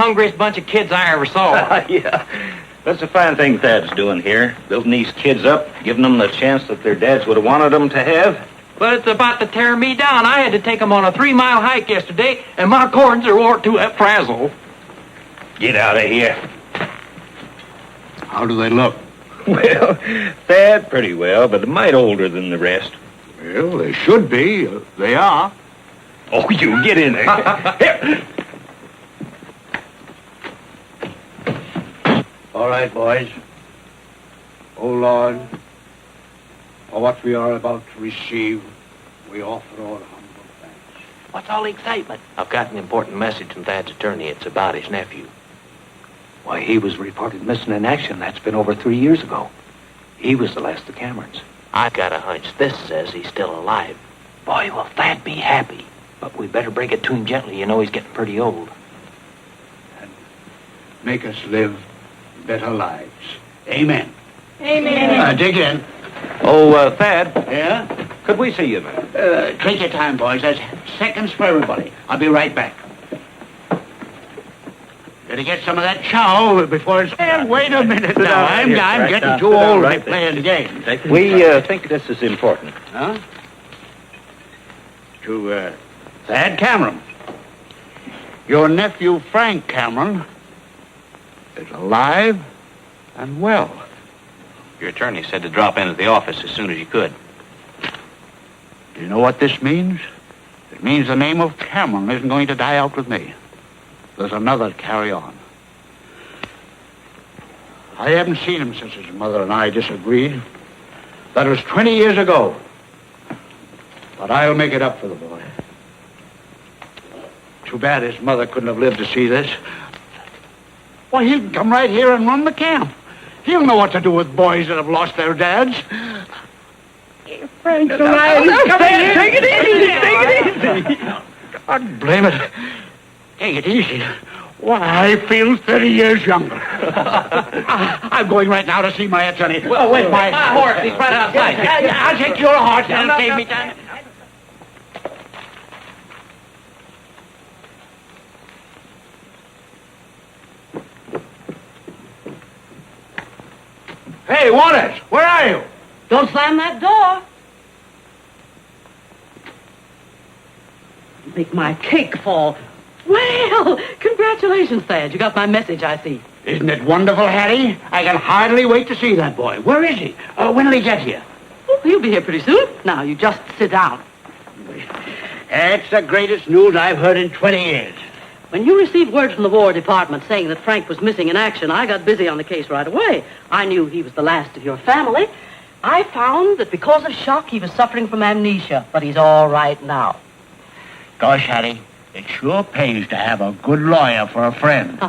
hungriest bunch of kids I ever saw. Yeah. That's a fine thing Thad's doing here. Building these kids up, giving them the chance that their dads would have wanted them to have. But it's about to tear me down. I had to take them on a 3-mile hike yesterday, and my corns are wore to that frazzle. Get out of here. How do they look? Well, Thad, pretty well, but a mite older than the rest. Well, they should be. They are. Oh, you get in there. Here. All right, boys. Oh, Lord, for what we are about to receive, we offer our humble thanks. What's all the excitement? I've got an important message from Thad's attorney. It's about his nephew. Why, he was reported missing in action. That's been over 3 years ago. He was the last of Camerons. I've got a hunch this says he's still alive. Boy, will Thad be happy. But we better break it to him gently. You know he's getting pretty old. And make us live better lives. Amen. Amen. Dig in. Oh, Thad. Yeah? Could we see you a minute? Take your time, boys. There's seconds for everybody. I'll be right back. Better get some of that chow before it's... wait a minute now. I'm getting too old to be playing games. We think this is important. Huh? To Thad Cameron. Your nephew, Frank Cameron, is alive and well. Your attorney said to drop into the office as soon as you could. Do you know what this means? It means the name of Cameron isn't going to die out with me. There's another to carry on. I haven't seen him since his mother and I disagreed. That was 20 years ago. But I'll make it up for the boy. Too bad his mother couldn't have lived to see this. Why, he can come right here and run the camp. He'll know what to do with boys that have lost their dads. Frank's alive. Take it easy. Take it easy. God blame it. Take it easy. Why, I feel 30 years younger. I'm going right now to see my attorney. Well, wait, my horse. He's right outside. I'll take your horse and save me time. Hey, Waters, where are you? Don't slam that door. Make my cake fall. Well, congratulations, Thad. You got my message, I see. Isn't it wonderful, Hattie? I can hardly wait to see that boy. Where is he? When will he get here? Well, Oh, he'll be here pretty soon. Now, you just sit down. That's the greatest news I've heard in 20 years. When you received word from the War Department saying that Frank was missing in action, I got busy on the case right away. I knew he was the last of your family. I found that because of shock, he was suffering from amnesia, but he's all right now. Gosh, Hattie, it sure pays to have a good lawyer for a friend.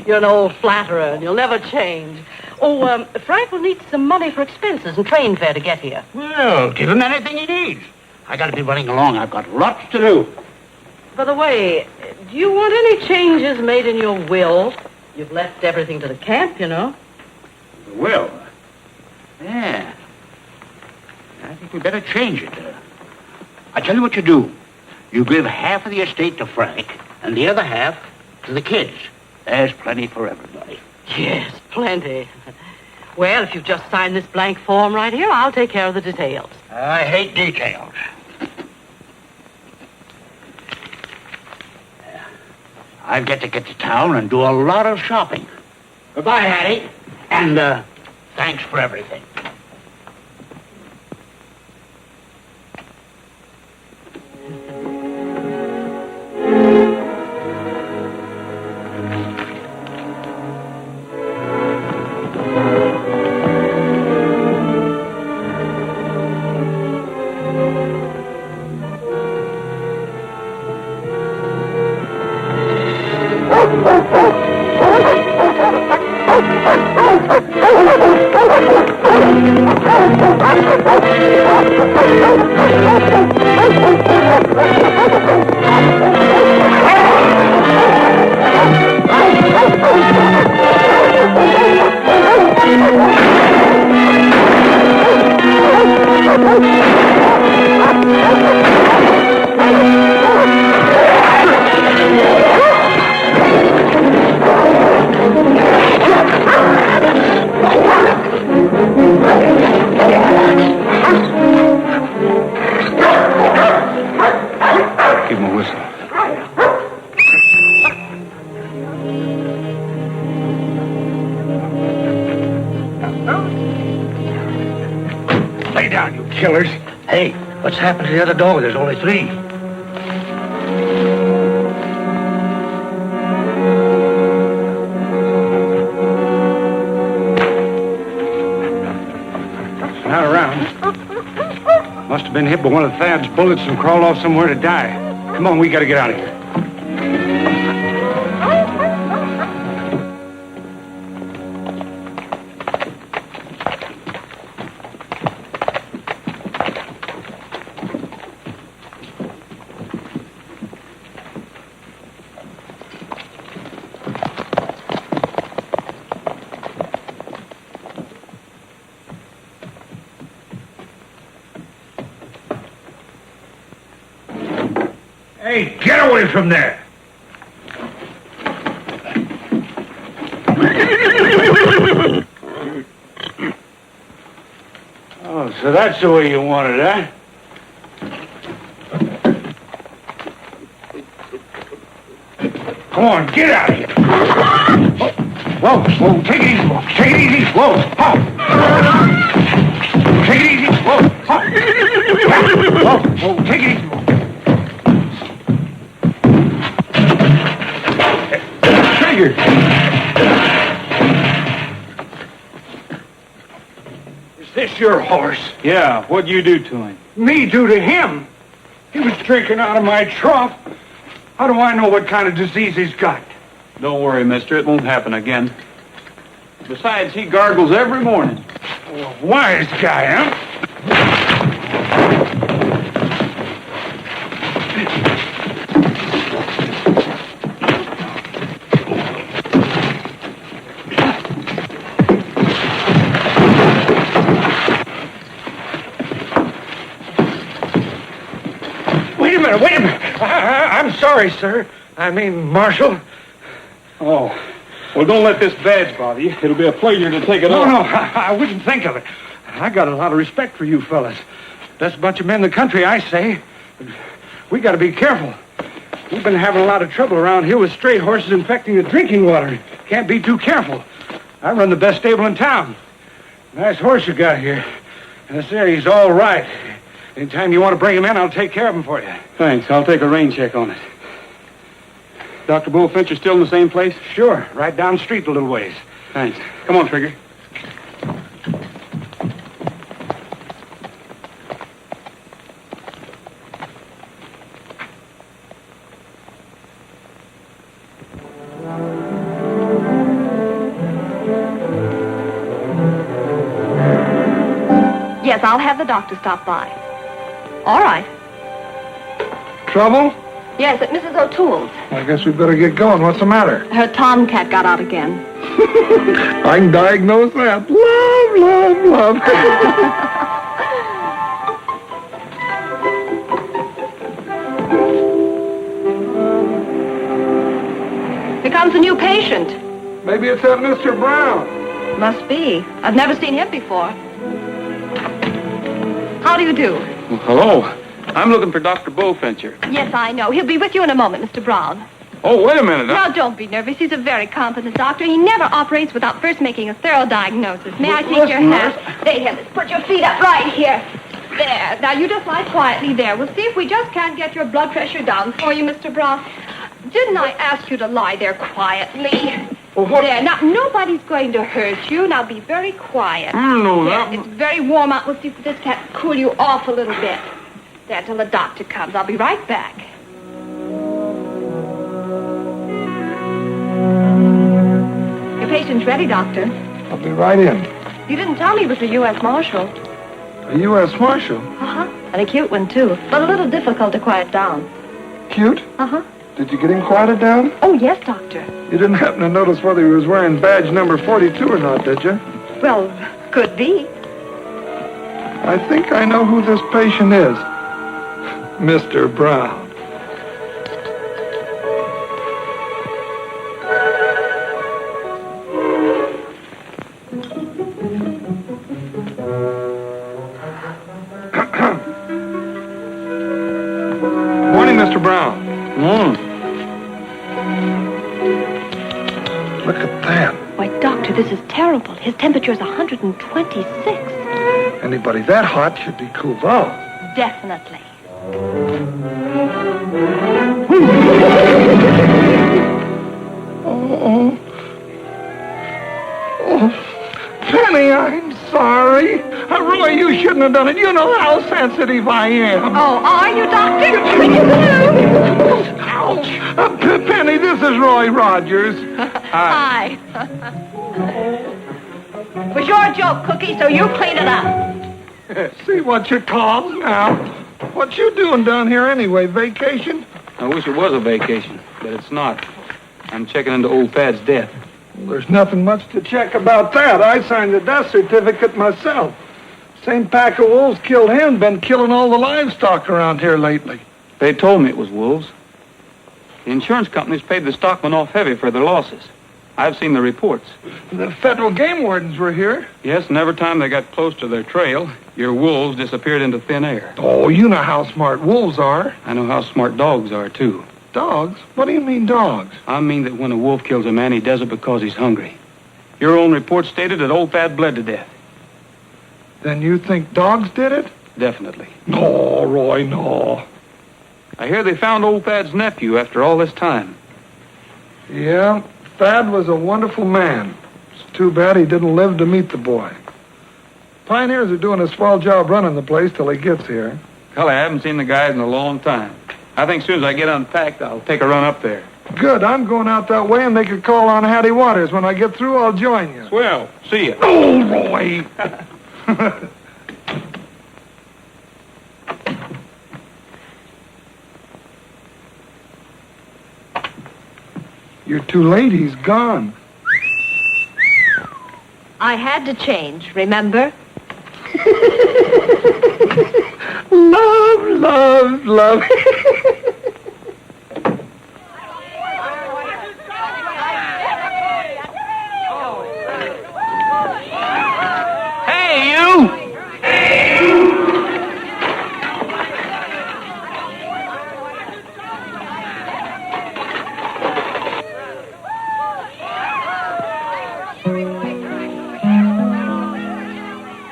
You're an old flatterer, and you'll never change. Oh, Frank will need some money for expenses and train fare to get here. Well, give him anything he needs. I got to be running along. I've got lots to do. By the way, do you want any changes made in your will? You've left everything to the camp, you know. The will? Yeah. I think we better change it. I tell you what you do. You give half of the estate to Frank, and the other half to the kids. There's plenty for everybody. Yes, plenty. Well, if you've just signed this blank form right here, I'll take care of the details. I hate details. I've got to get to town and do a lot of shopping. Goodbye, Hattie. And, thanks for everything. Killers. Hey, what's happened to the other dog? There's only 3. It's not around. Must have been hit by one of Thad's bullets and crawled off somewhere to die. Come on, we gotta get out of here. Hey, get away from there! Oh, so that's the way you want it, huh? Come on, get out of here! Whoa, whoa, take it easy, whoa. Take it easy, whoa, oh. Take it easy, whoa, oh. Whoa, whoa, take it easy, whoa. Is this your horse? Yeah, what'd you do to him? Me do to him? He was drinking out of my trough. How do I know what kind of disease he's got? Don't worry, mister. It won't happen again. Besides, he gargles every morning. Wise guy, huh? Wait a minute. I'm sorry, sir. I mean, Marshal. Oh. Well, don't let this badge bother you. It'll be a pleasure to take it off. No, I wouldn't think of it. I got a lot of respect for you fellas. Best bunch of men in the country, I say. But we got to be careful. We've been having a lot of trouble around here with stray horses infecting the drinking water. Can't be too careful. I run the best stable in town. Nice horse you got here. Yes, sir, he's all right. Anytime you want to bring him in, I'll take care of him for you. Thanks. I'll take a rain check on it. Dr. Bullfinch still in the same place? Sure, right down the street a little ways. Thanks. Come on, Trigger. Yes, I'll have the doctor stop by. All right. Trouble? Yes, at Mrs. O'Toole's. I guess we better get going. What's the matter? Her tomcat got out again. I can diagnose that. Love. Here comes a new patient. Maybe it's that Mr. Brown. Must be. I've never seen him before. How do you do? Well, hello. I'm looking for Dr. Bullfincher. Yes, I know. He'll be with you in a moment, Mr. Brown. Oh, wait a minute. Now, don't be nervous. He's a very competent doctor. He never operates without first making a thorough diagnosis. May I take your hat? There, here. Let's put your feet up right here. There. Now, you just lie quietly there. We'll see if we just can't get your blood pressure down for you, Mr. Brown. Didn't I ask you to lie there quietly? Well, what? There. Now, nobody's going to hurt you. Now, be very quiet. No, There, that... it's very warm out. We'll see if this can't cool you off a little bit. There, till the doctor comes. I'll be right back. Your patient's ready, Doctor. I'll be right in. You didn't tell me he was a U.S. Marshal. A U.S. Marshal? Uh-huh. And a cute one, too. But a little difficult to quiet down. Cute? Uh-huh. Did you get him quieted down? Oh, yes, Doctor. You didn't happen to notice whether he was wearing badge number 42 or not, did you? Well, could be. I think I know who this patient is. Mr. Brown. Morning, Mr. Brown. Look at that. Why, Doctor, this is terrible. His temperature is 126. Anybody that hot should be cooled off. Definitely. Oh, Penny, I'm sorry. Roy, you shouldn't have done it. You know how sensitive I am. Oh, are you, Doctor? Ouch. Penny, this is Roy Rogers. Hi. It was your joke, Cookie, so you clean it up. See what you're called now. What you doing down here anyway? Vacation? I wish it was a vacation, but it's not. I'm checking into old Thad's death. Well, there's nothing much to check about that. I signed the death certificate myself. Same pack of wolves killed him, been killing all the livestock around here lately. They told me it was wolves. The insurance companies paid the stockmen off heavy for their losses. I've seen the reports. The federal game wardens were here. Yes, and every time they got close to their trail, your wolves disappeared into thin air. Oh, you know how smart wolves are. I know how smart dogs are, too. Dogs? What do you mean, dogs? I mean that when a wolf kills a man, he does it because he's hungry. Your own report stated that old Thad bled to death. Then you think dogs did it? Definitely. No, Roy, no. I hear they found old Thad's nephew after all this time. Yeah, Thad was a wonderful man. It's too bad he didn't live to meet the boy. Pioneers are doing a swell job running the place till he gets here. Hell, I haven't seen the guys in a long time. I think as soon as I get unpacked, I'll take a run up there. Good, I'm going out that way and make a call on Hattie Waters. When I get through, I'll join you. Swell. See ya. Oh, Roy! You're too late, he's gone. I had to change, remember? Love. Hey, you!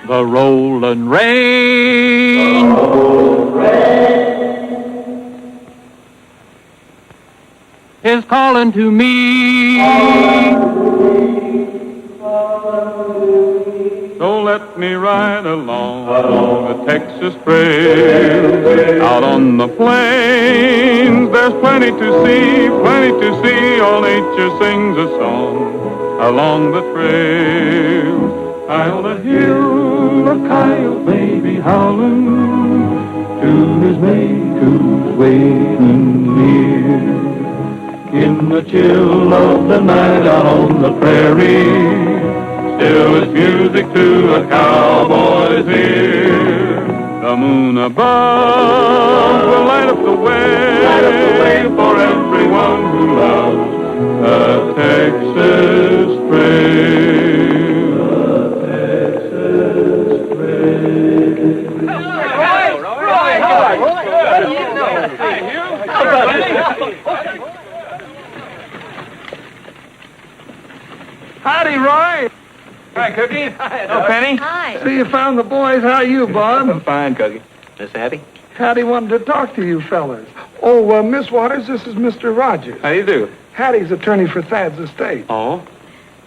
The the rolling rain. Is calling to me. So let me ride along the Texas trail. Out on the plains, there's plenty to see, all nature sings a song along the trail. High on the hill, a coyote may be howling to his mate who's waiting near. In the chill of the night out on the prairie, still is music to a cowboy's ear. The moon above will light up the way for everyone who loves the Texas trail. The Texas trail. Howdy, Roy. Hi, Cookie. Hi, Penny. Hi. See, you found the boys. How are you, Bob? Fine, Cookie. Miss Hattie? Hattie wanted to talk to you fellas. Oh, Miss Waters, this is Mr. Rogers. How do you do? Hattie's attorney for Thad's estate. Oh,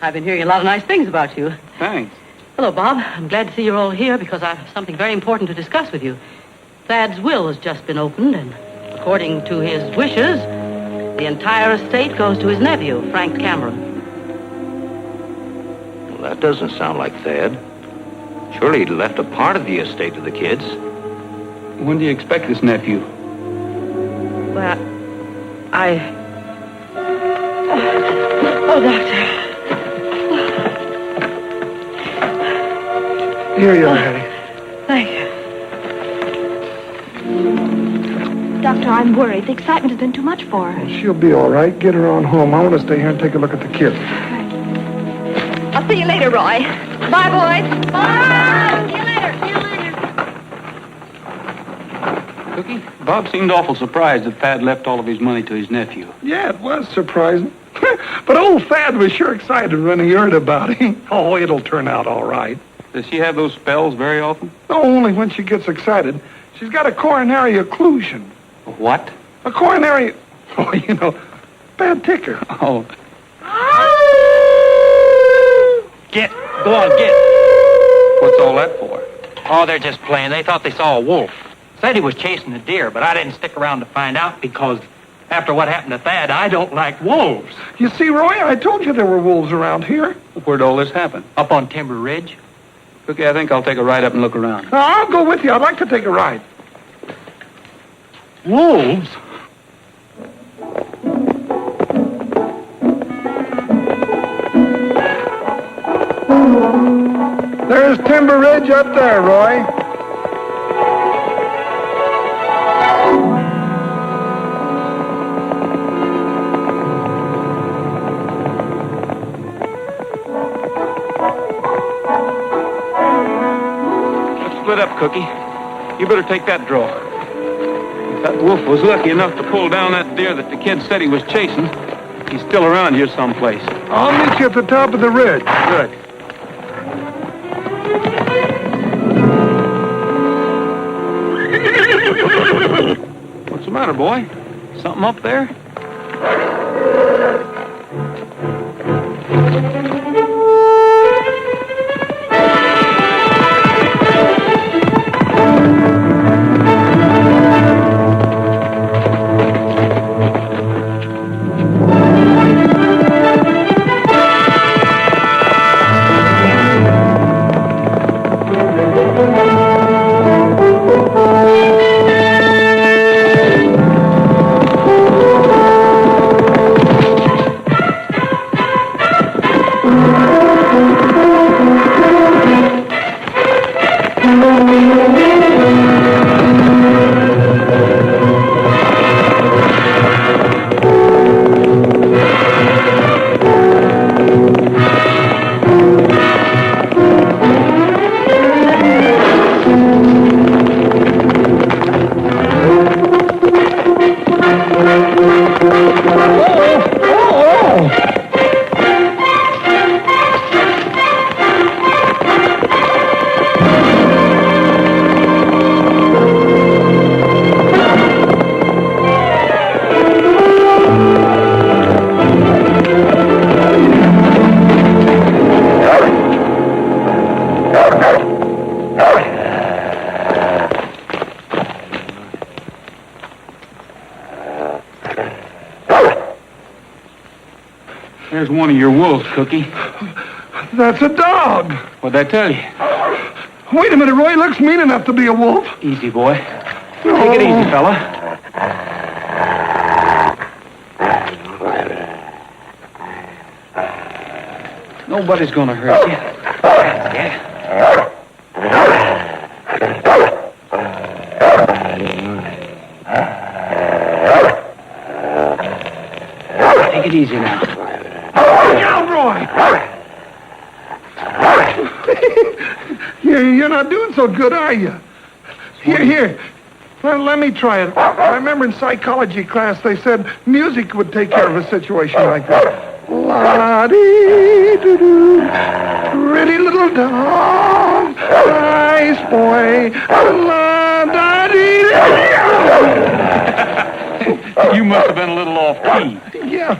I've been hearing a lot of nice things about you. thanks. Hello, Bob. I'm glad to see you're all here because I have something very important to discuss with you. Thad's will has just been opened, and according to his wishes, the entire estate goes to his nephew, Frank Cameron. Well, that doesn't sound like Thad. Surely he left a part of the estate to the kids. When do you expect this nephew? Well, Oh, Doctor. Here you are, Hattie. Thank you. Doctor, I'm worried. The excitement has been too much for her. She'll be all right. Get her on home. I want to stay here and take a look at the kids. I'll see you later, Roy. Bye, boys. Bye. See you later. See you later. Cookie, Bob seemed awful surprised that Thad left all of his money to his nephew. Yeah, it was surprising. But old Thad was sure excited when he heard about him. Oh, it'll turn out all right. Does she have those spells very often? Only when she gets excited. She's got a coronary occlusion. What? A coronary... Oh, you know, bad ticker. Oh. Go on, get. What's all that for? Oh, they're just playing. They thought they saw a wolf. Said he was chasing a deer, but I didn't stick around to find out because after what happened to Thad, I don't like wolves. You see, Roy, I told you there were wolves around here. Where'd all this happen? Up on Timber Ridge. Cookie, I think I'll take a ride up and look around. I'll go with you. I'd like to take a ride. Wolves? There's Timber Ridge up there, Roy. Let's split up, Cookie. You better take that draw. If that wolf was lucky enough to pull down that deer that the kid said he was chasing, he's still around here someplace. I'll meet you at the top of the ridge. Good. What's the matter, boy? Something up there? There's one of your wolves, Cookie. That's a dog. What'd I tell you? Wait a minute, Roy. Looks mean enough to be a wolf. Easy, boy. Take it easy, fella. Nobody's gonna hurt you. Yeah. Take it easy now. Down, Roy. You're not doing so good, are you? Here. Well, let me try it. I remember in psychology class they said music would take care of a situation like that. La-dee-doo-doo, pretty little dog, nice boy, la-da-dee-doo. You must have been a little off key. Yeah.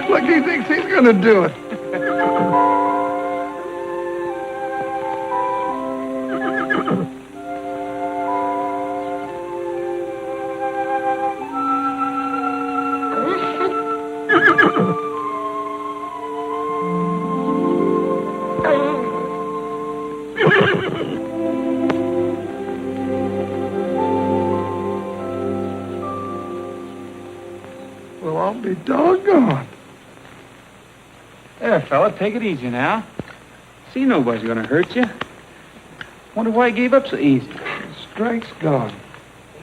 Look, he thinks he's going to do it. Well, I'll be doggone. There, fella, take it easy now. See, nobody's gonna hurt you. Wonder why he gave up so easy. The strike's gone.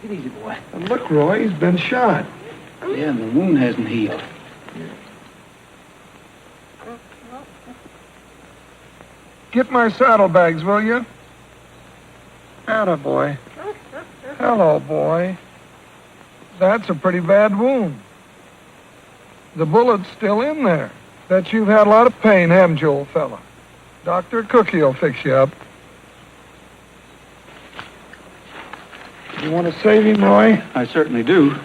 Take it easy, boy. And look, Roy, he's been shot. Yeah, and the wound hasn't healed. Get my saddlebags, will you? Attaboy. Hello, boy. That's a pretty bad wound. The bullet's still in there. Bet you've had a lot of pain, haven't you, old fella? Dr. Cookie will fix you up. You want to save him, Roy? I certainly do.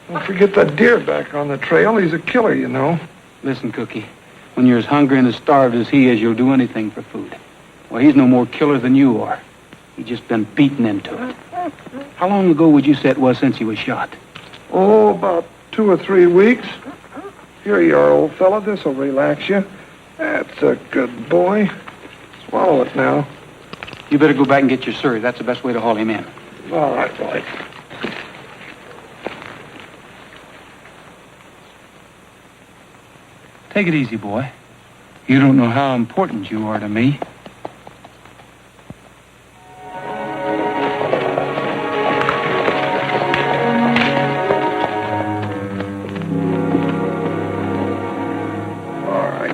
Don't forget that deer back on the trail. He's a killer, you know. Listen, Cookie, when you're as hungry and as starved as he is, you'll do anything for food. Well, he's no more killer than you are. He's just been beaten into it. How long ago would you say it was since he was shot? Oh, about 2 or 3 weeks. Here you are, old fella. This'll relax you. That's a good boy. Swallow it now. You better go back and get your surrey. That's the best way to haul him in. All right, boy. Take it easy, boy. You don't know how important you are to me.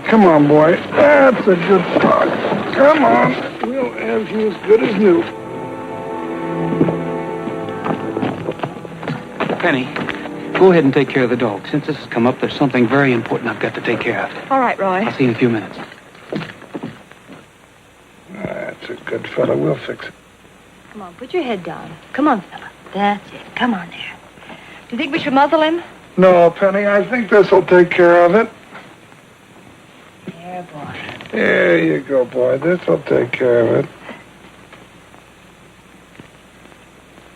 Come on, boy. That's a good start. Come on. We'll have you as good as new. Penny, go ahead and take care of the dog. Since this has come up, there's something very important I've got to take care of. All right, Roy. I'll see you in a few minutes. That's a good fella. We'll fix it. Come on, put your head down. Come on, fella. That's it. Come on there. Do you think we should muzzle him? No, Penny, I think this'll take care of it. There, boy. There you go, boy. This'll take care of it.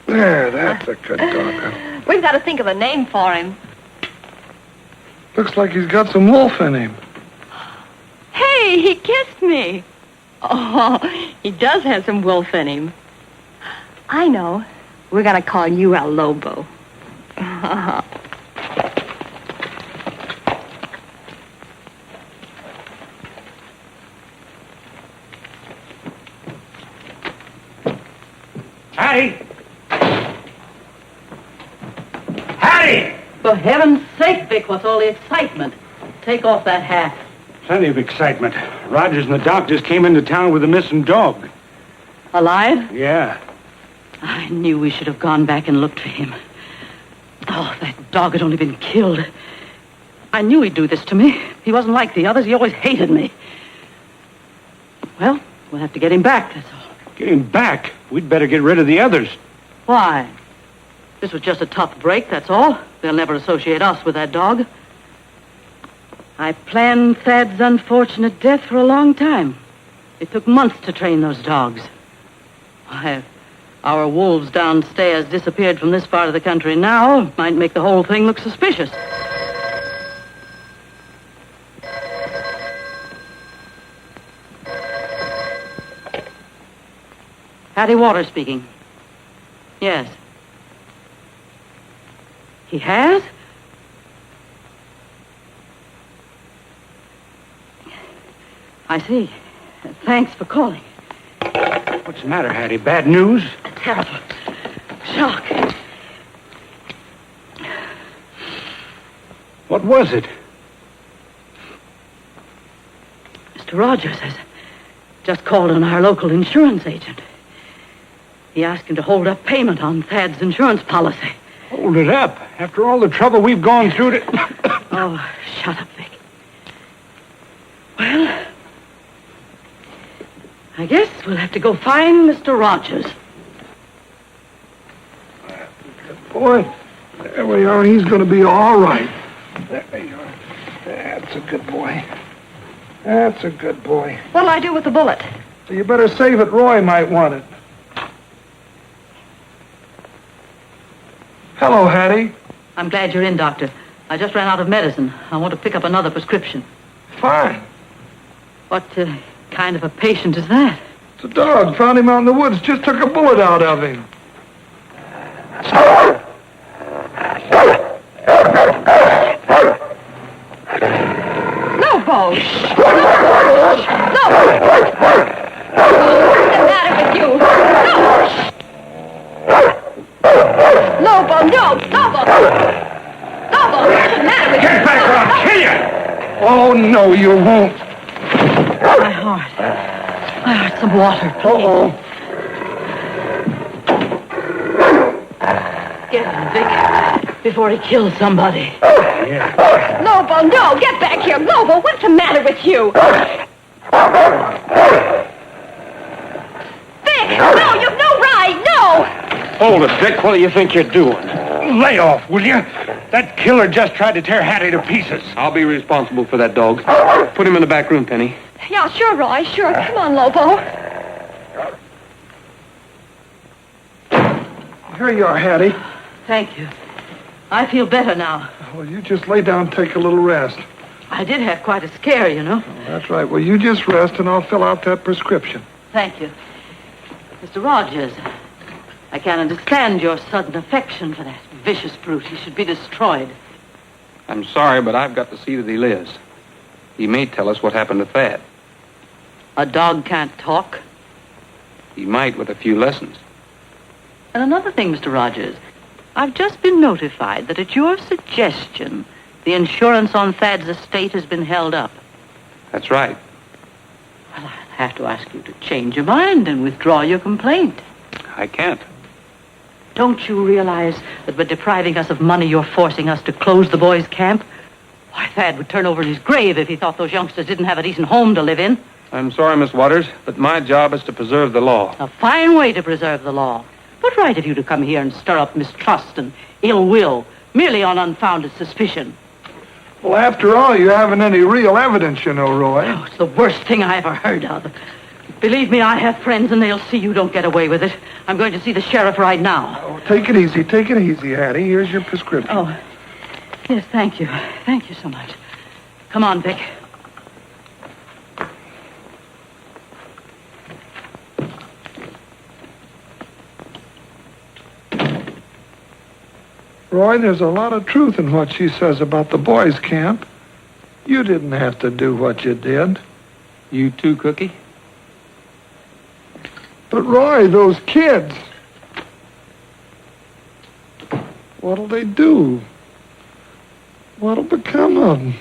There, that's a good dog. We've got to think of a name for him. Looks like he's got some wolf in him. Hey, he kissed me. Oh, he does have some wolf in him. I know. We're going to call you El Lobo. Hattie! Hattie! For heaven's sake, Vic, what's all the excitement? Take off that hat. Plenty of excitement. Rogers and the doctors came into town with a missing dog. Alive? Yeah. I knew we should have gone back and looked for him. Oh, that dog had only been killed. I knew he'd do this to me. He wasn't like the others. He always hated me. Well, we'll have to get him back, that's all. Get him back? We'd better get rid of the others. Why? This was just a tough break, that's all. They'll never associate us with that dog. I planned Thad's unfortunate death for a long time. It took months to train those dogs. Why, Our wolves downstairs disappeared from this part of the country now. Might make the whole thing look suspicious. Hattie Waters speaking. Yes. He has? I see. Thanks for calling. What's the matter, Hattie? Bad news? A terrible shock. What was it? Mr. Rogers has just called on our local insurance agent. He asked him to hold up payment on Thad's insurance policy. Hold it up. After all the trouble we've gone through to... Oh, shut up, Vic. Well, I guess we'll have to go find Mr. Rogers. Good boy. There we are. He's going to be all right. There you are. That's a good boy. That's a good boy. What'll I do with the bullet? So you better save it. Roy might want it. Hello, Hattie. I'm glad you're in, Doctor. I just ran out of medicine. I want to pick up another prescription. Fine. What kind of a patient is that? It's a dog. Found him out in the woods. Just took a bullet out of him. Lobo! Lobo! What's the matter with you? Lobo, no! Lobo! Lobo, what's the matter with you? Get back or I'll kill you! Oh, no, you won't. My heart. Some water, please. Uh-oh. Get him, Vic, before he kills somebody. Lobo, no! Get back here! Lobo, what's the matter with you? Vic! No, you've no right! No! Hold it, Dick. What do you think you're doing? Lay off, will you? That killer just tried to tear Hattie to pieces. I'll be responsible for that dog. Put him in the back room, Penny. Yeah, sure, Roy, sure. Come on, Lobo. Here you are, Hattie. Thank you. I feel better now. Well, you just lay down and take a little rest. I did have quite a scare, you know. That's right. Well, you just rest, and I'll fill out that prescription. Thank you. Mr. Rogers, I can't understand your sudden affection for that vicious brute. He should be destroyed. I'm sorry, but I've got to see that he lives. He may tell us what happened to Thad. A dog can't talk. He might with a few lessons. And another thing, Mr. Rogers, I've just been notified that at your suggestion, the insurance on Thad's estate has been held up. That's right. Well, I'll have to ask you to change your mind and withdraw your complaint. I can't. Don't you realize that by depriving us of money, you're forcing us to close the boys' camp? Why, Thad would turn over in his grave if he thought those youngsters didn't have a decent home to live in. I'm sorry, Miss Waters, but my job is to preserve the law. A fine way to preserve the law. What right have you to come here and stir up mistrust and ill will, merely on unfounded suspicion? Well, after all, you haven't any real evidence, you know, Roy. Oh, it's the worst thing I ever heard of. Believe me, I have friends, and they'll see you don't get away with it. I'm going to see the sheriff right now. Oh, take it easy, Hattie. Here's your prescription. Oh, yes, thank you. Thank you so much. Come on, Vic. Roy, there's a lot of truth in what she says about the boys' camp. You didn't have to do what you did. You too, Cookie? But, Roy, those kids, what'll they do? What'll become of them?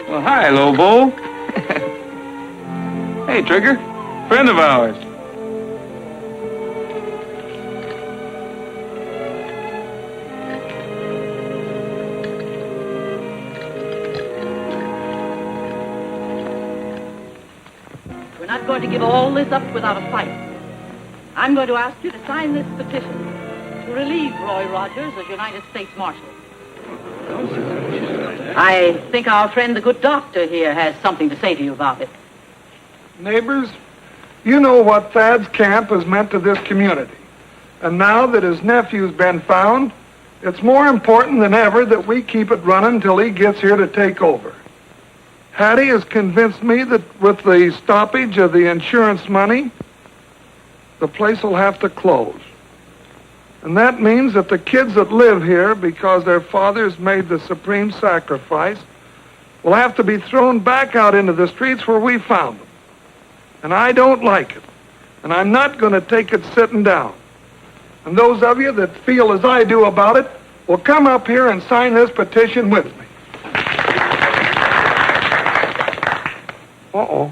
Well, hi, Lobo. Hey, Trigger. Friend of ours. not going to give all this up without a fight. I'm going to ask you to sign this petition to relieve Roy Rogers as United States Marshal. I think our friend, the good doctor here, has something to say to you about it. Neighbors, you know what Thad's camp has meant to this community. And now that his nephew's been found, it's more important than ever that we keep it running until he gets here to take over. Hattie has convinced me that with the stoppage of the insurance money, the place will have to close. And that means that the kids that live here, because their fathers made the supreme sacrifice, will have to be thrown back out into the streets where we found them. And I don't like it. And I'm not going to take it sitting down. And those of you that feel as I do about it will come up here and sign this petition with me. Uh-oh.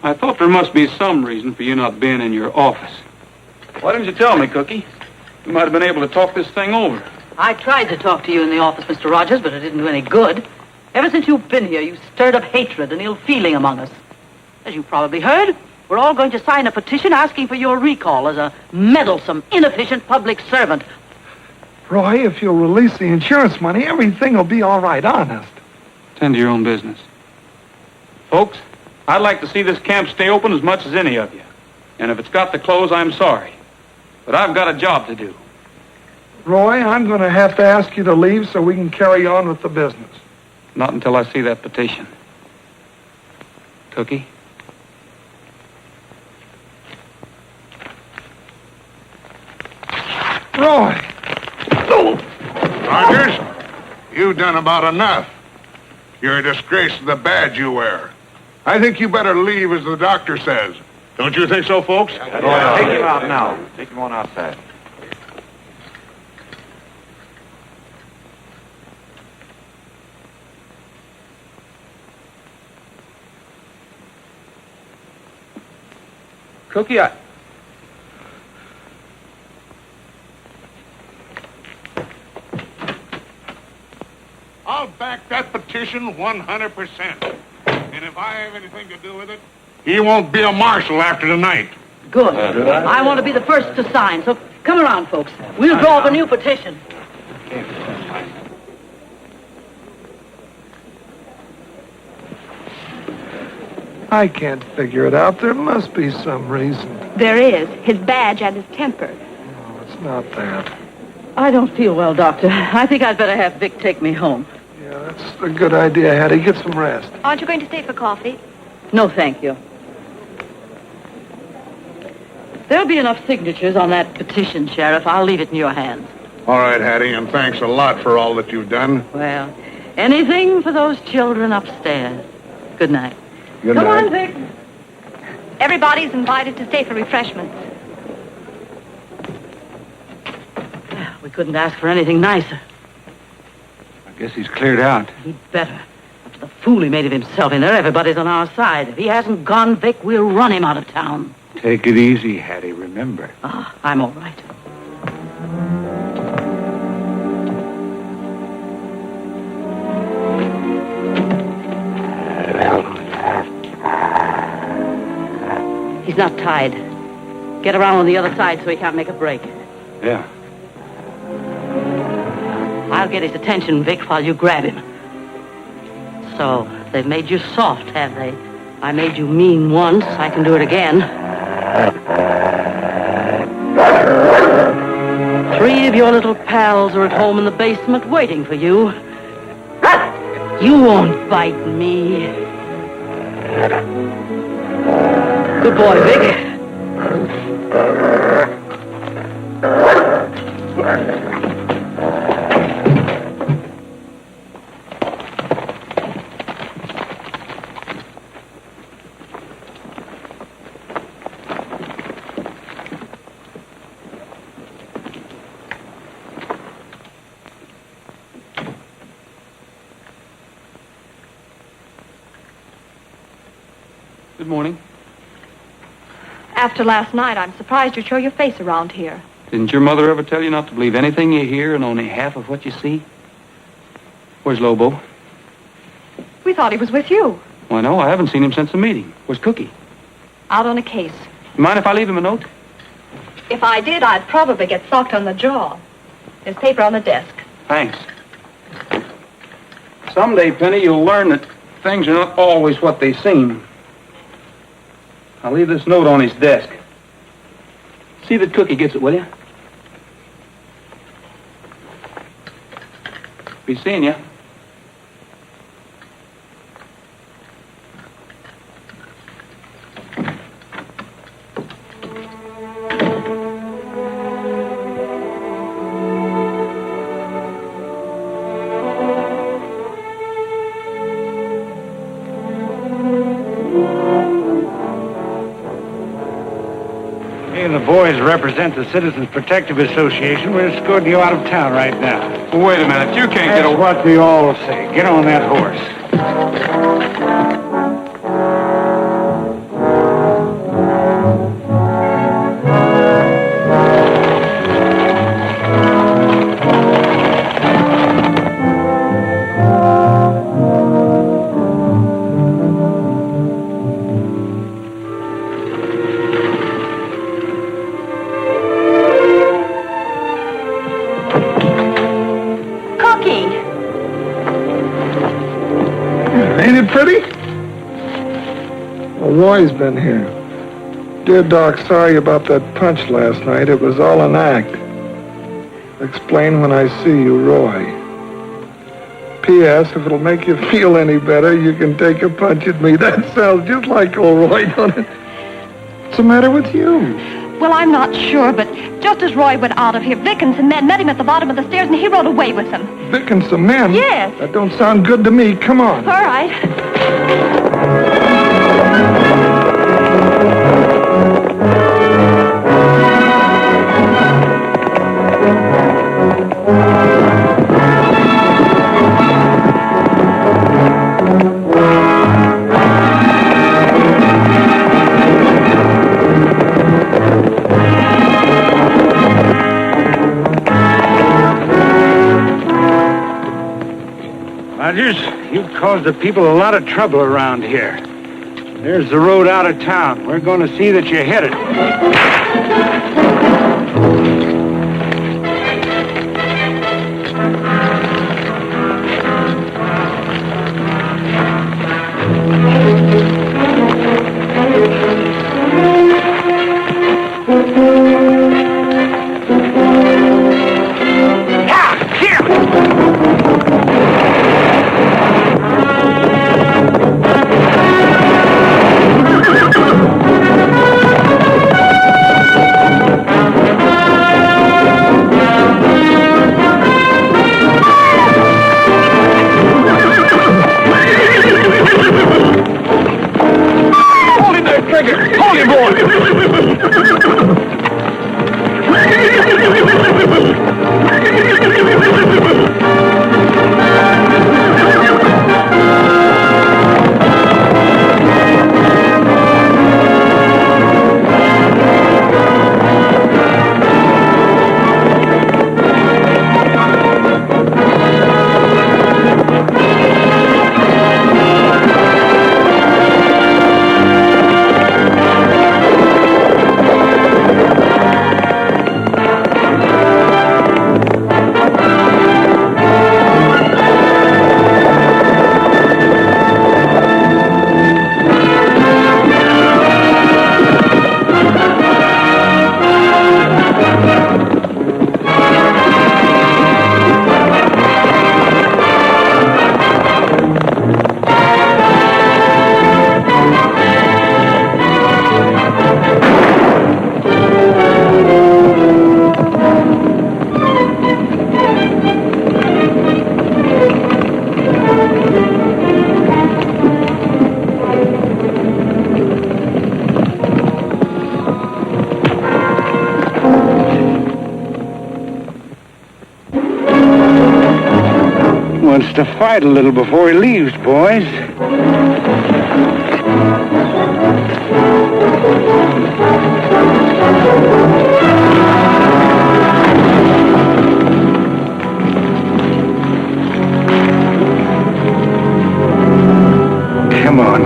I thought there must be some reason for you not being in your office. Why didn't you tell me, Cookie? We might have been able to talk this thing over. I tried to talk to you in the office, Mr. Rogers, but it didn't do any good. Ever since you've been here, you've stirred up hatred and ill feeling among us. As you probably heard, we're all going to sign a petition asking for your recall as a meddlesome, inefficient public servant. Roy, if you'll release the insurance money, everything will be all right, honest. Tend to your own business. Folks, I'd like to see this camp stay open as much as any of you. And if it's got to close, I'm sorry. But I've got a job to do. Roy, I'm going to have to ask you to leave so we can carry on with the business. Not until I see that petition. Cookie? Roy! Rogers, you've done about enough. You're a disgrace to the badge you wear. I think you better leave as the doctor says. Don't you think so, folks? Yeah. Take him out now. Take him on outside. Cookie, I'll back that petition 100%. And if I have anything to do with it, he won't be a marshal after tonight. Good. I want to be the first to sign, so come around, folks. We'll draw up a new petition. I can't figure it out. There must be some reason. There is. His badge and his temper. No, it's not that. I don't feel well, Doctor. I think I'd better have Vic take me home. Yeah, that's a good idea, Hattie. Get some rest. Aren't you going to stay for coffee? No, thank you. There'll be enough signatures on that petition, Sheriff. I'll leave it in your hands. All right, Hattie, and thanks a lot for all that you've done. Well, anything for those children upstairs. Good night. Good Come night. on, Vic. Everybody's invited to stay for refreshments. Well, we couldn't ask for anything nicer. I guess he's cleared out. He'd better. After the fool he made of himself in there, everybody's on our side. If he hasn't gone, Vic, we'll run him out of town. Take it easy, Hattie, remember. Ah, I'm all right. He's not tied. Get around on the other side so he can't make a break. Yeah. I'll get his attention, Vic, while you grab him. So, they've made you soft, have they? I made you mean once. I can do it again. 3 of your little pals are at home in the basement waiting for you. You won't bite me. Good boy, Vic. Good morning. After last night, I'm surprised you show your face around here. Didn't your mother ever tell you not to believe anything you hear and only half of what you see? Where's Lobo? We thought he was with you. Well, no, I haven't seen him since the meeting. Where's Cookie? Out on a case. You mind if I leave him a note? If I did, I'd probably get socked on the jaw. There's paper on the desk. Thanks. Someday, Penny, you'll learn that things are not always what they seem. I'll leave this note on his desk. See that Cookie gets it, will you? Be seeing you. The boys represent the Citizens Protective Association. We're escorting you out of town right now. Well, wait a minute. You can't get That's what we all say. Get on that horse. Roy's been here. Dear Doc, sorry about that punch last night. It was all an act. Explain when I see you, Roy. P.S. If it'll make you feel any better, you can take a punch at me. That sounds just like old Roy, don't it? What's the matter with you? Well, I'm not sure, but just as Roy went out of here, Vic and some men met him at the bottom of the stairs, and he rode away with them. Vic and some men? Yes. That don't sound good to me. Come on. All right. Rogers, you've caused the people a lot of trouble around here. There's the road out of town. We're going to see that you hit it. Wants to fight a little before he leaves, boys. Come on,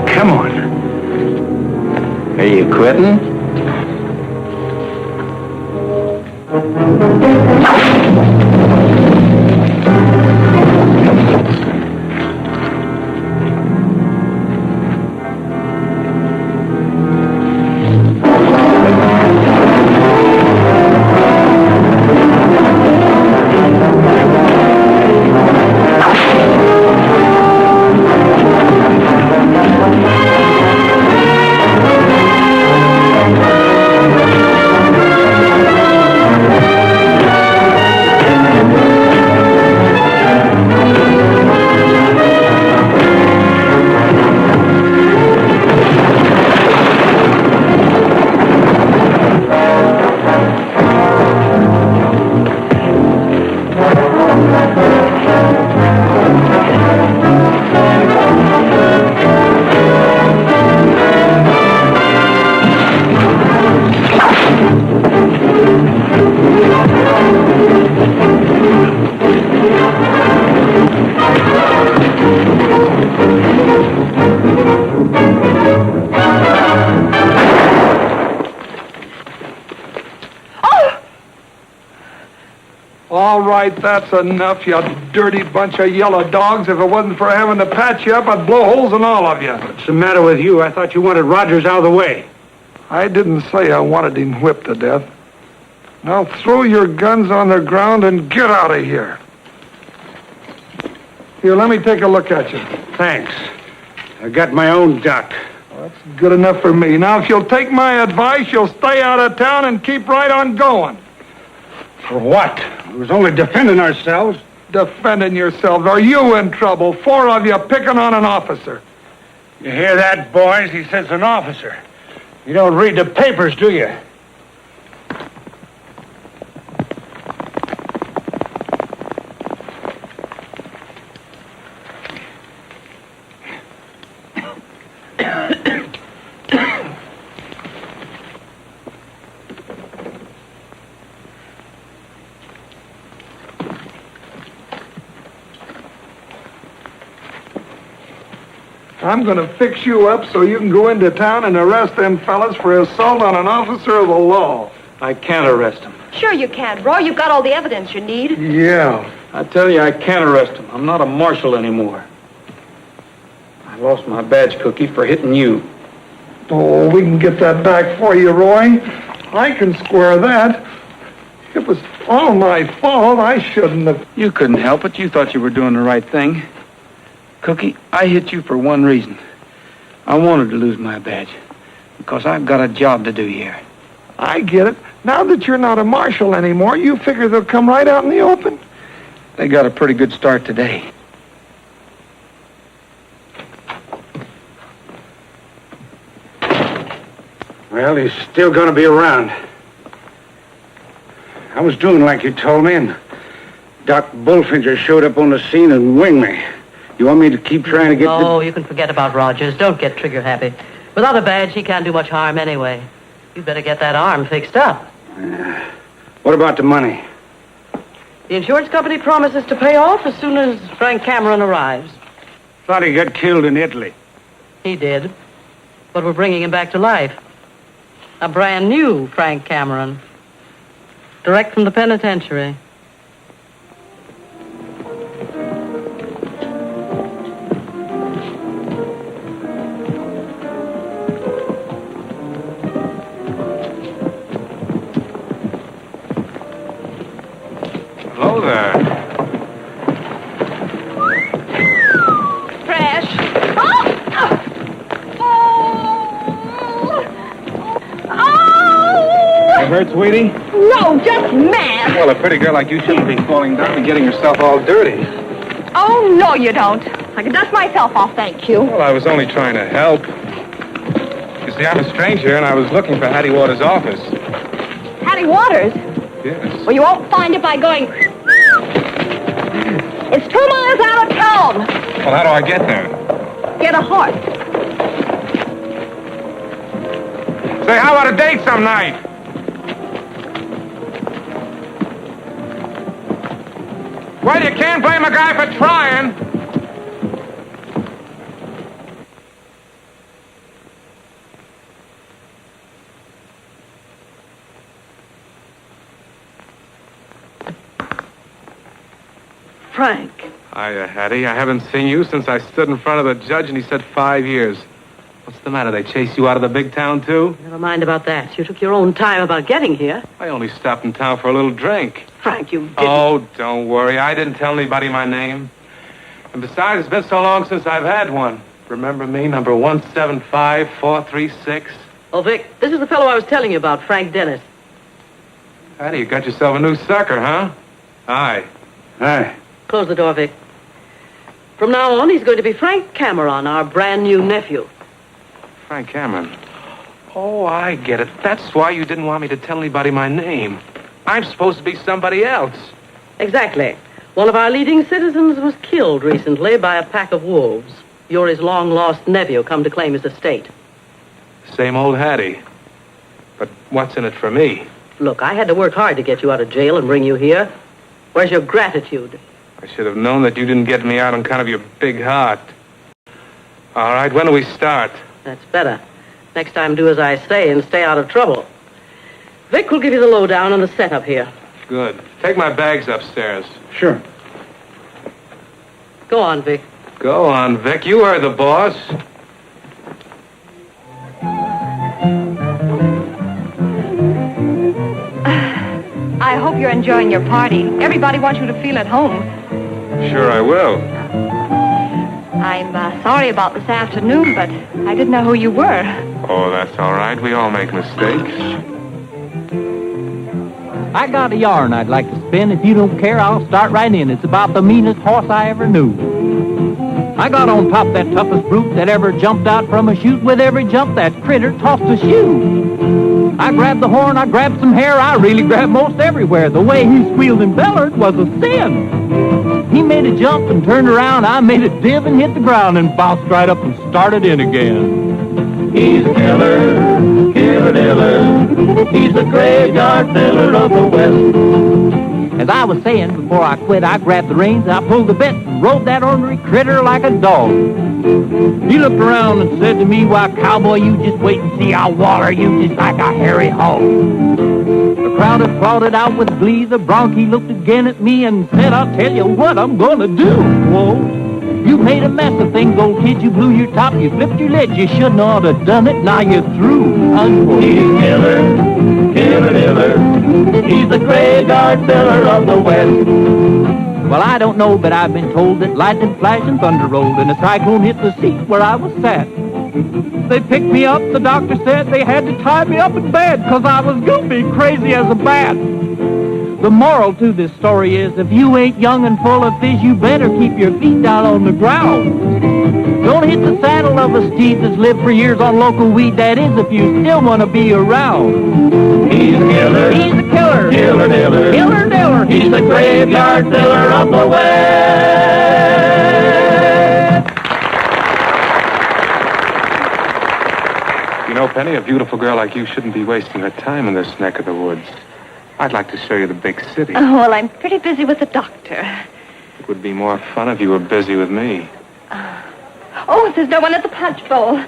quitting? All right, that's enough, you dirty bunch of yellow dogs. If it wasn't for having to patch you up, I'd blow holes in all of you. What's the matter with you? I thought you wanted Rogers out of the way. I didn't say I wanted him whipped to death. Now throw your guns on the ground and get out of here. Here, let me take a look at you. Thanks. I got my own duck. Well, that's good enough for me. Now, if you'll take my advice, you'll stay out of town and keep right on going. For what? We was only defending ourselves. Defending yourselves? Are you in trouble? 4 of you picking on an officer. You hear that, boys? He says an officer. You don't read the papers, do you? I'm going to fix you up so you can go into town and arrest them fellas for assault on an officer of the law. I can't arrest him. Sure you can, Roy. You've got all the evidence you need. Yeah. I tell you, I can't arrest him. I'm not a marshal anymore. I lost my badge, Cookie, for hitting you. Oh, we can get that back for you, Roy. I can square that. It was all my fault. I shouldn't have. You couldn't help it. You thought you were doing the right thing. Cookie, I hit you for one reason. I wanted to lose my badge because I've got a job to do here. I get it. Now that you're not a marshal anymore, you figure they'll come right out in the open? They got a pretty good start today. Well, he's still going to be around. I was doing like you told me, and Doc Bullfinger showed up on the scene and winged me. You want me to keep trying to get... Oh, you can forget about Rogers. Don't get trigger happy. Without a badge, he can't do much harm anyway. You better get that arm fixed up. What about the money? The insurance company promises to pay off as soon as Frank Cameron arrives. Thought he got killed in Italy. He did. But we're bringing him back to life. A brand new Frank Cameron. Direct from the penitentiary. Hello there. Fresh. You hurt, sweetie? No, just mad. Well, a pretty girl like you shouldn't be falling down and getting yourself all dirty. Oh, no, you don't. I can dust myself off, thank you. Well, I was only trying to help. You see, I'm a stranger, and I was looking for Hattie Waters' office. Hattie Waters? Yes. Well, you won't find it by going... It's 2 miles out of town. Well, how do I get there? Get a horse. Say, how about a date some night? Well, you can't blame a guy for trying. Frank. Hiya, Hattie. I haven't seen you since I stood in front of the judge and he said 5 years. What's the matter? They chased you out of the big town, too? Never mind about that. You took your own time about getting here. I only stopped in town for a little drink. Frank, you didn't... Oh, don't worry. I didn't tell anybody my name. And besides, it's been so long since I've had one. Remember me, number 175436? Oh, Vic, this is the fellow I was telling you about, Frank Dennis. Hattie, you got yourself a new sucker, huh? Hi. Hi. Close the door, Vic. From now on, he's going to be Frank Cameron, our brand new nephew. Frank Cameron. Oh, I get it. That's why you didn't want me to tell anybody my name. I'm supposed to be somebody else. Exactly. One of our leading citizens was killed recently by a pack of wolves. You're his long-lost nephew come to claim his estate. Same old Hattie. But what's in it for me? Look, I had to work hard to get you out of jail and bring you here. Where's your gratitude? I should have known that you didn't get me out on account of your big heart. All right, when do we start? That's better. Next time, do as I say and stay out of trouble. Vic will give you the lowdown on the setup here. Good. Take my bags upstairs. Sure. Go on, Vic. Go on, Vic. You heard the boss. I hope you're enjoying your party. Everybody wants you to feel at home. Sure I will. I'm sorry about this afternoon, but I didn't know who you were. Oh, that's all right. We all make mistakes. I got a yarn I'd like to spin. If you don't care, I'll start right in. It's about the meanest horse I ever knew. I got on top that toughest brute that ever jumped out from a chute. With every jump, that critter tossed a shoe. I grabbed the horn, I grabbed some hair, I really grabbed most everywhere. The way he squealed and bellered was a sin. He made a jump and turned around, I made a div and hit the ground and bounced right up and started in again. He's a killer, killer diller. He's the graveyard filler of the West. As I was saying before I quit, I grabbed the reins, I pulled the bit and rode that ornery critter like a dog. He looked around and said to me, "Why, cowboy, you just wait and see, I'll waller you just like a hairy hog." The crowd applauded out with glee. The bronc, he looked again at me and said, "I'll tell you what I'm gonna do." Whoa. You made a mess of things, old kid. You blew your top, you flipped your lid. You shouldn't ought to done it. Now you're through. He's killer, killer diller. He's the graveyard filler of the West. Well, I don't know, but I've been told that lightning flashed and thunder rolled and a cyclone hit the seat where I was sat. They picked me up, the doctor said they had to tie me up in bed 'cause I was goofy, crazy as a bat. The moral to this story is, if you ain't young and full of fish, you better keep your feet down on the ground. Don't hit the saddle of a steed that's lived for years on local weed, that is, if you still want to be around. He's a killer. He's a killer. Killer diller. Killer diller. He's the graveyard filler of the West. You know, Penny, a beautiful girl like you shouldn't be wasting her time in this neck of the woods. I'd like to show you the big city. Oh, well, I'm pretty busy with the doctor. It would be more fun if you were busy with me. Oh, there's no one at the punch bowl.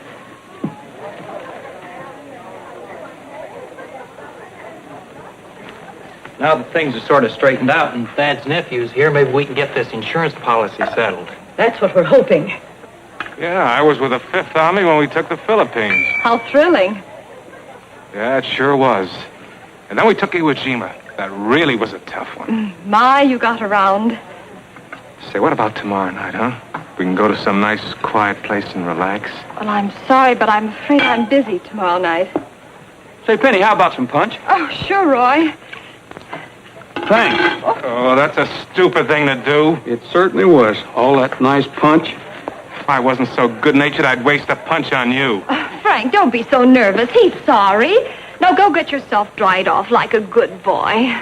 Now that things are sort of straightened out and Thad's nephew's here, maybe we can get this insurance policy settled. That's what we're hoping. Yeah, I was with the Fifth Army when we took the Philippines. How thrilling. Yeah, it sure was. And then we took Iwo Jima. That really was a tough one. My, you got around. Say, what about tomorrow night, huh? We can go to some nice, quiet place and relax. Well, I'm sorry, but I'm afraid I'm busy tomorrow night. Say, Penny, how about some punch? Oh, sure, Roy. Thanks. Oh, that's a stupid thing to do. It certainly was. All that nice punch. If I wasn't so good-natured, I'd waste a punch on you. Frank, don't be so nervous. He's sorry. Now go get yourself dried off like a good boy.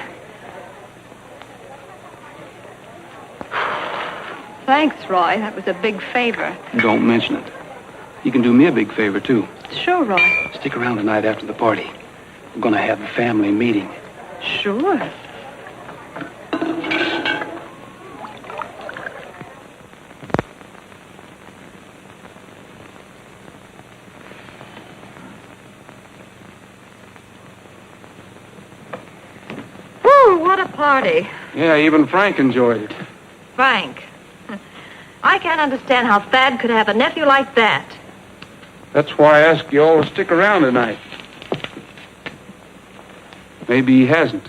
Thanks, Roy. That was a big favor. Don't mention it. You can do me a big favor, too. Sure, Roy. Stick around tonight after the party. We're going to have a family meeting. Sure. Woo, what a party. Yeah, even Frank enjoyed it. Frank. I can't understand how Thad could have a nephew like that. That's why I asked you all to stick around tonight. Maybe he hasn't.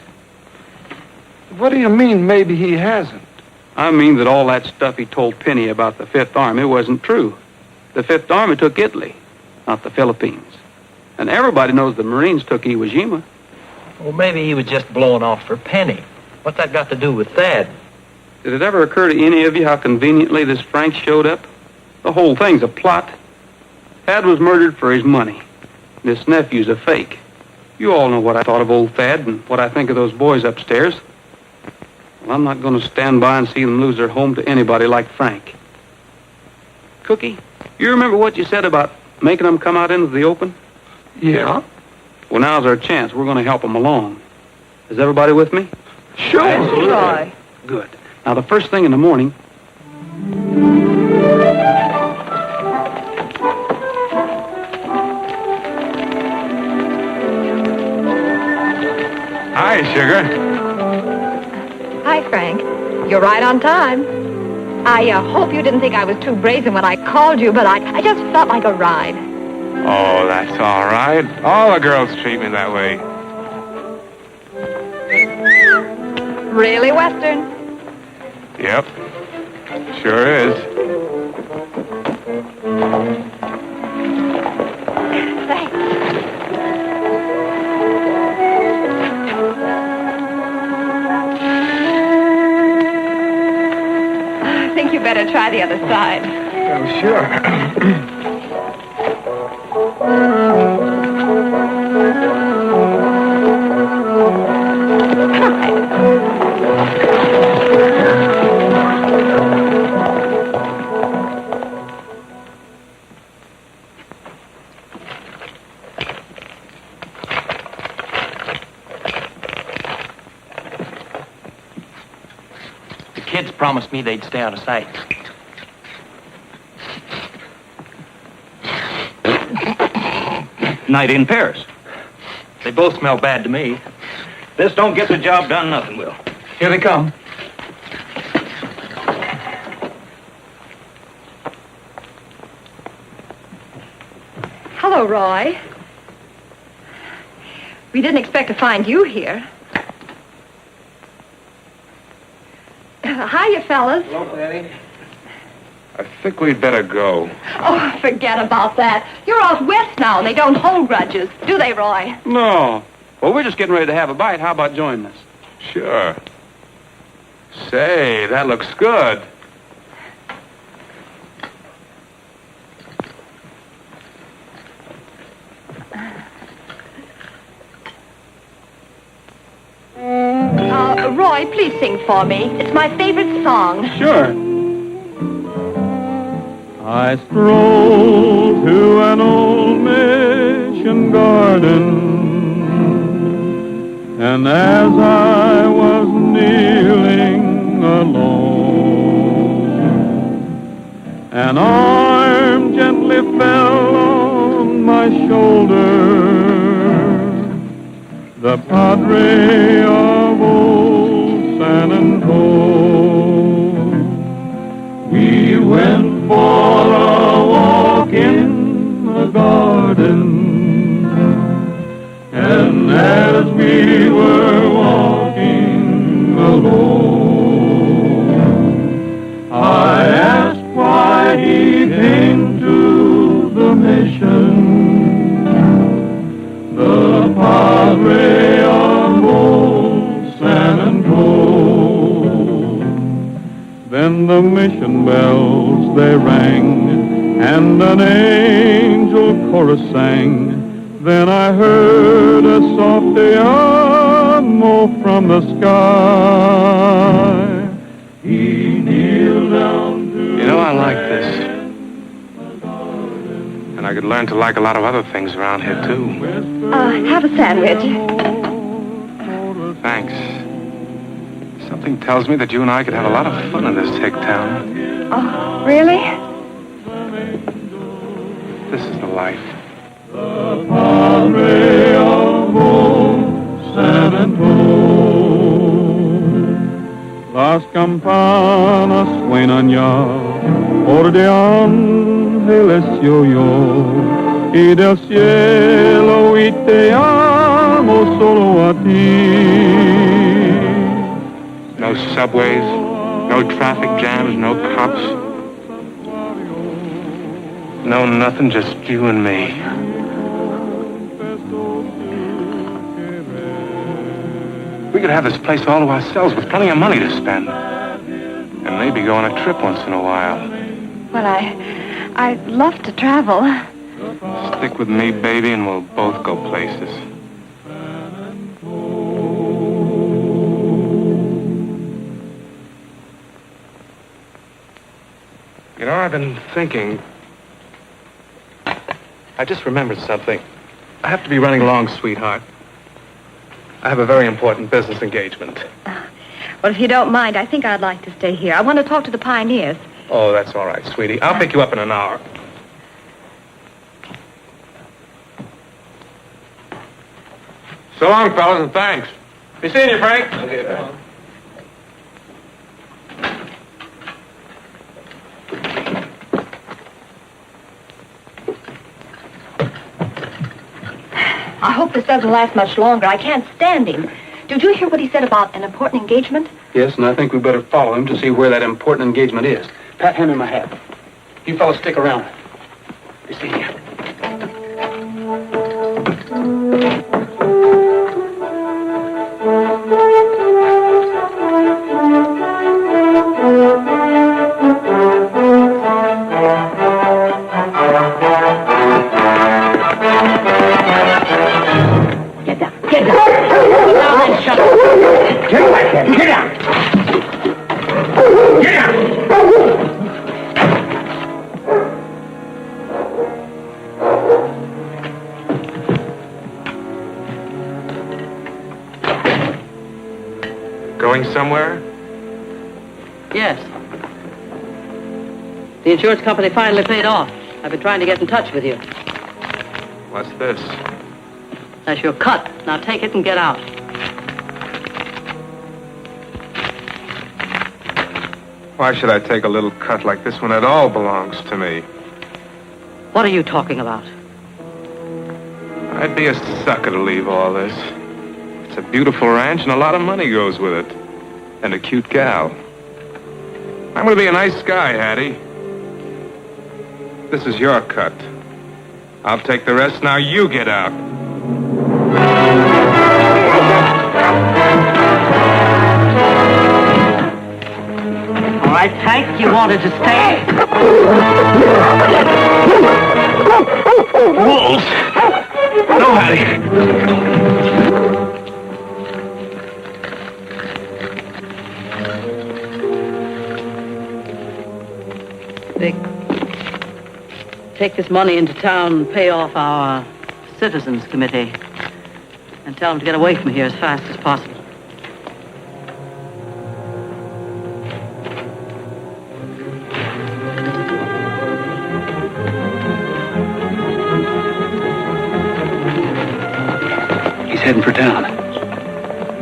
What do you mean, maybe he hasn't? I mean that all that stuff he told Penny about the Fifth Army wasn't true. The Fifth Army took Italy, not the Philippines. And everybody knows the Marines took Iwo Jima. Well, maybe he was just blowing off for Penny. What's that got to do with Thad? Did it ever occur to any of you how conveniently this Frank showed up? The whole thing's a plot. Thad was murdered for his money. This nephew's a fake. You all know what I thought of old Thad and what I think of those boys upstairs. Well, I'm not going to stand by and see them lose their home to anybody like Frank. Cookie, you remember what you said about making them come out into the open? Yeah? Well, now's our chance. We're going to help them along. Is everybody with me? Sure. Roy. Good. Now, the first thing in the morning... Hi, Sugar. Hi, Frank. You're right on time. I hope you didn't think I was too brazen when I called you, but I just felt like a ride. Oh, that's all right. All the girls treat me that way. Really Western. Yep. Sure is. Thanks. I think you better try the other side. Oh, sure. The kids promised me they'd stay out of sight. Night in Paris. They both smell bad to me. This don't get the job done, nothing will. Here they come. Hello, Roy. We didn't expect to find you here. Hiya, fellas. Hello, Fanny. I think we'd better go. Oh, forget about that. You're out west now, and they don't hold grudges, do they, Roy? No. Well, we're just getting ready to have a bite. How about joining us? Sure. Say, that looks good. Roy, please sing for me. It's my favorite song. Sure. I strolled to an old mission garden, and as I was kneeling alone, an arm gently fell on my shoulder, the padre of old San Antonio. We went for a walk in the garden, and as we were walking alone, I asked why he came to the mission, the padre of old San Antonio. Then the mission bells they rang, and an angel chorus sang. Then I heard a soft te amo from the sky. He kneeled down to... You know, I like this. And I could learn to like a lot of other things around here, too. Have a sandwich. Thanks. Something tells me that you and I could have a lot of fun in this hick town. Oh, really? This is the life. The padre of old San Antonio. Las campanas suenan ya, por de ángeles yo, y del cielo y te amo solo a ti. No subways, no traffic jams, no cops. No nothing, just you and me. We could have this place all to ourselves with plenty of money to spend. And maybe go on a trip once in a while. Well, I'd love to travel. Stick with me, baby, and we'll both go places. You know, I've been thinking. I just remembered something. I have to be running along, sweetheart. I have a very important business engagement. Well, if you don't mind, I think I'd like to stay here. I want to talk to the pioneers. Oh, that's all right, sweetie. I'll pick you up in an hour. So long, fellas, and thanks. Be seeing you, Frank. Okay, I hope this doesn't last much longer. I can't stand him. Did you hear what he said about an important engagement? Yes, and I think we better follow him to see where that important engagement is. Pat, hand me my hat. You fellas stick around. Be seeing you. Going somewhere? Yes. The insurance company finally paid off. I've been trying to get in touch with you. What's this? That's your cut. Now take it and get out. Why should I take a little cut like this when it all belongs to me? What are you talking about? I'd be a sucker to leave all this. It's a beautiful ranch and a lot of money goes with it. And a cute gal. I'm going to be a nice guy, Hattie. This is your cut. I'll take the rest. Now you get out. All right, Hank, you wanted to stay. Wolves! No, Hattie. Take this money into town and pay off our citizens committee. And tell them to get away from here as fast as possible. He's heading for town.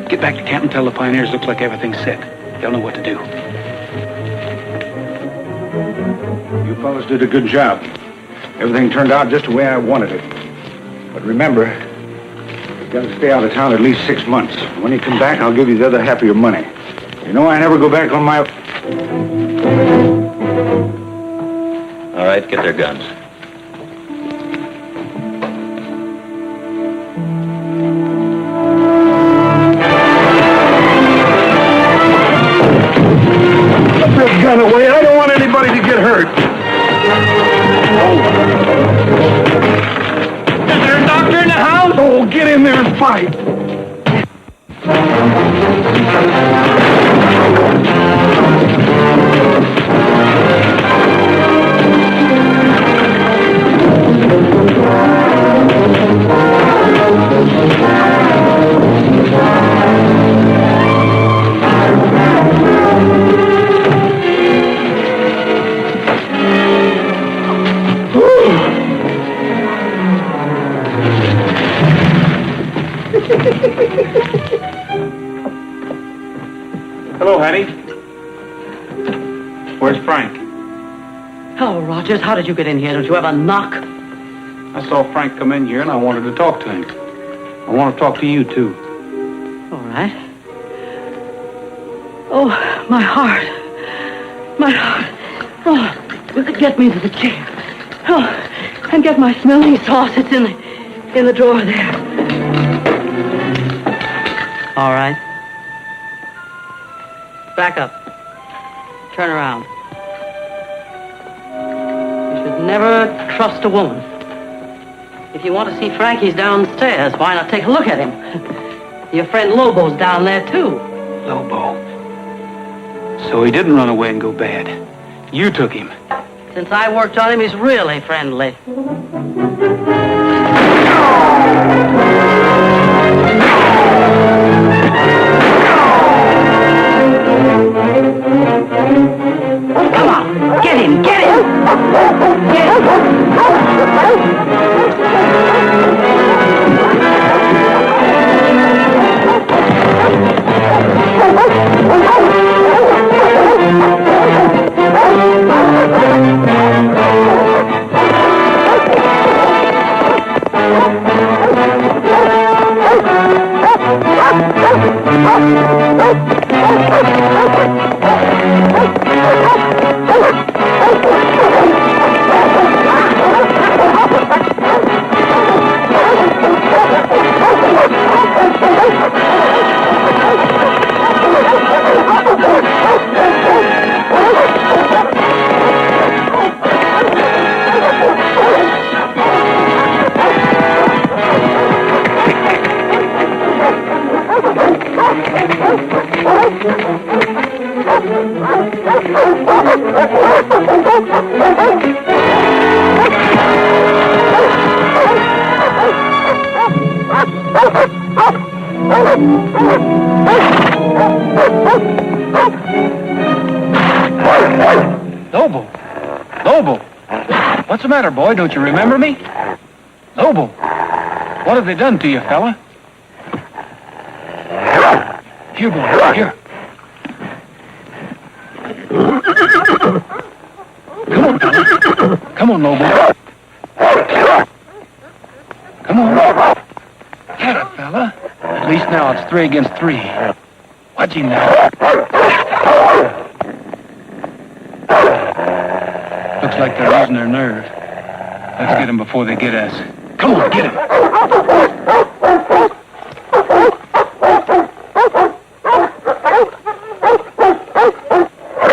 Get back to camp and tell the pioneers looks like everything's set. They'll know what to do. You fellas did a good job. Everything turned out just the way I wanted it. But remember, you've got to stay out of town at least 6 months. When you come back, I'll give you the other half of your money. You know I never go back on my... All right, get their guns. Put this gun away. I don't want anybody to get hurt. Is there a doctor in the house? Oh, get in there and fight. Hello, Hattie. Where's Frank? Oh, Rogers, how did you get in here? Don't you have a knock? I saw Frank come in here, and I wanted to talk to him. I want to talk to you, too. All right. Oh, my heart. My heart. Oh, get me to the chair. Oh, and get my smelling sauce. It's in the drawer there. All right. Back up. Turn around. You should never trust a woman. If you want to see Frank, he's downstairs. Why not take a look at him? Your friend Lobo's down there, too. Lobo. So he didn't run away and go bad. You took him. Since I worked on him, he's really friendly. Come on, get him, get him! Get him! Lobo! Lobo! What's the matter, boy? Don't you remember me? Lobo! What have they done to you, fella? Here, boy, here. Come on, fella. Come on, Lobo. Come on. Get it, fella. At least now it's 3 against 3. Watch him now. Looks like they're losing their nerve. Let's get them before they get us. Come on, get him.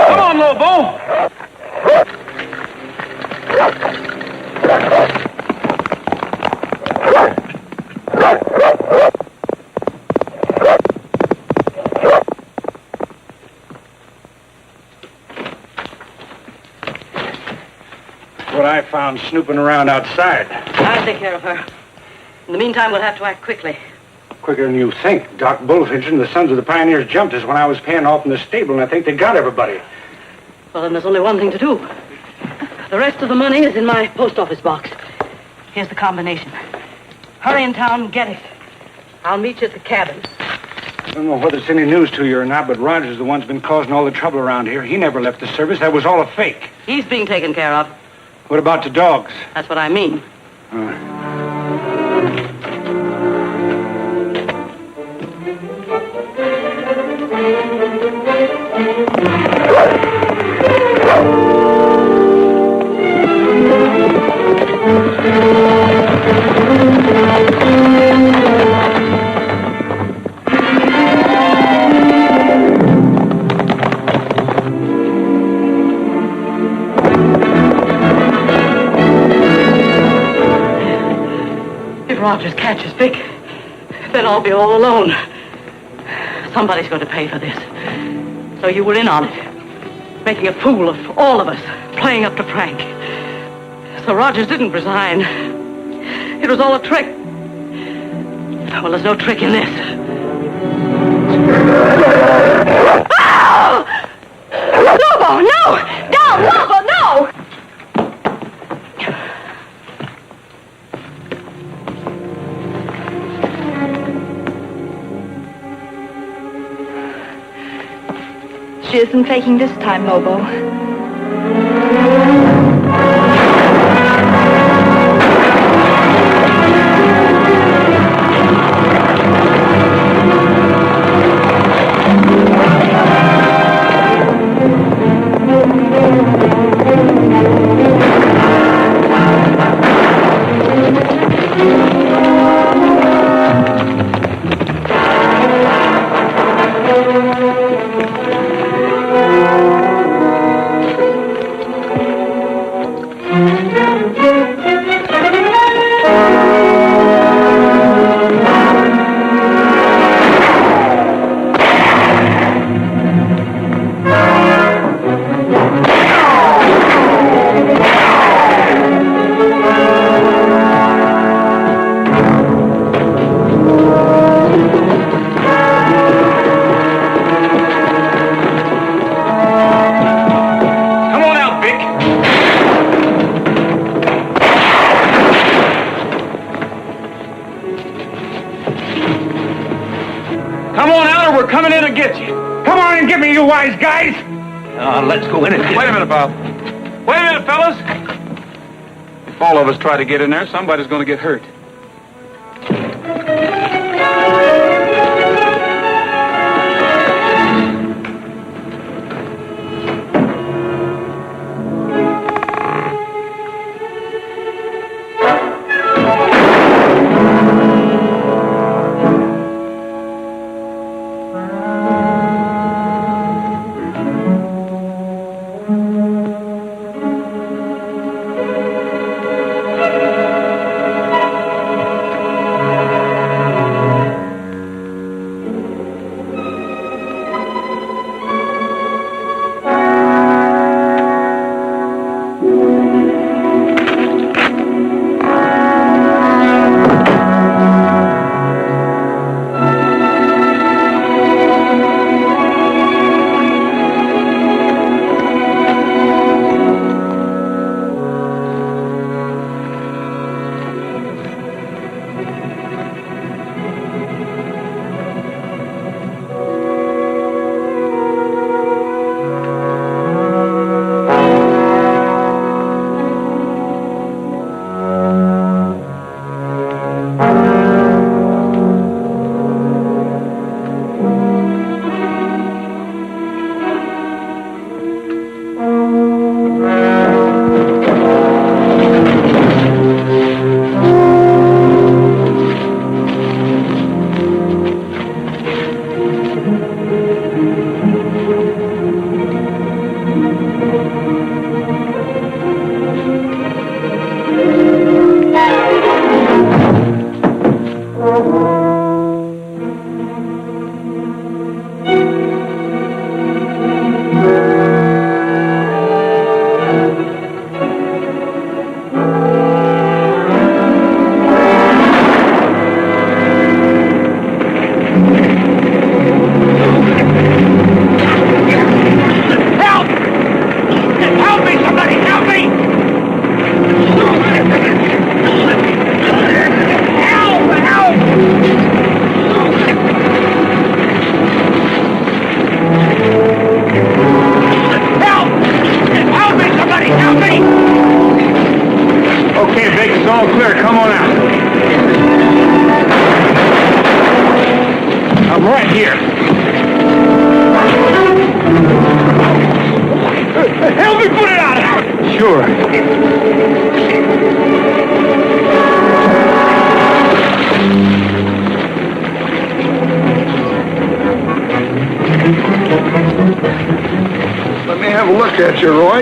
Come on, Lobo. What I found snooping around outside. I'll take care of her. In the meantime, we'll have to act quickly. Quicker than you think. Doc Bullfinch and the Sons of the Pioneers jumped us when I was paying off in the stable, and I think they got everybody. Well, then there's only one thing to do. The rest of the money is in my post office box. Here's the combination. Hurry in town and get it. I'll meet you at the cabin. I don't know whether it's any news to you or not, but Roger's the one's been causing all the trouble around here. He never left the service. That was all a fake. He's being taken care of. What about the dogs? That's what I mean. Rogers catches Vic, then I'll be all alone. Somebody's going to pay for this. So you were in on it, making a fool of all of us, playing up to Frank. So Rogers didn't resign. It was all a trick. Well, there's no trick in this. Oh! Lobo, no! No, Lobo, no! She isn't faking this time, Lobo. get you. Come on and get me, you wise guys. Let's go in and... Wait a minute, Bob. Wait a minute, fellas. If all of us try to get in there, somebody's going to get hurt.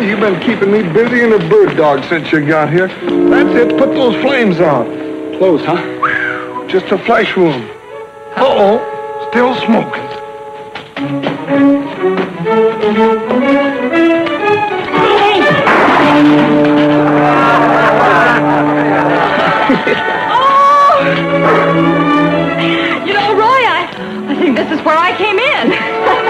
You've been keeping me busy in a bird dog since you got here. That's it. Put those flames out. Close, huh? Just a flesh wound. Uh-oh. Still smoking. You know, Roy, I think this is where I came in.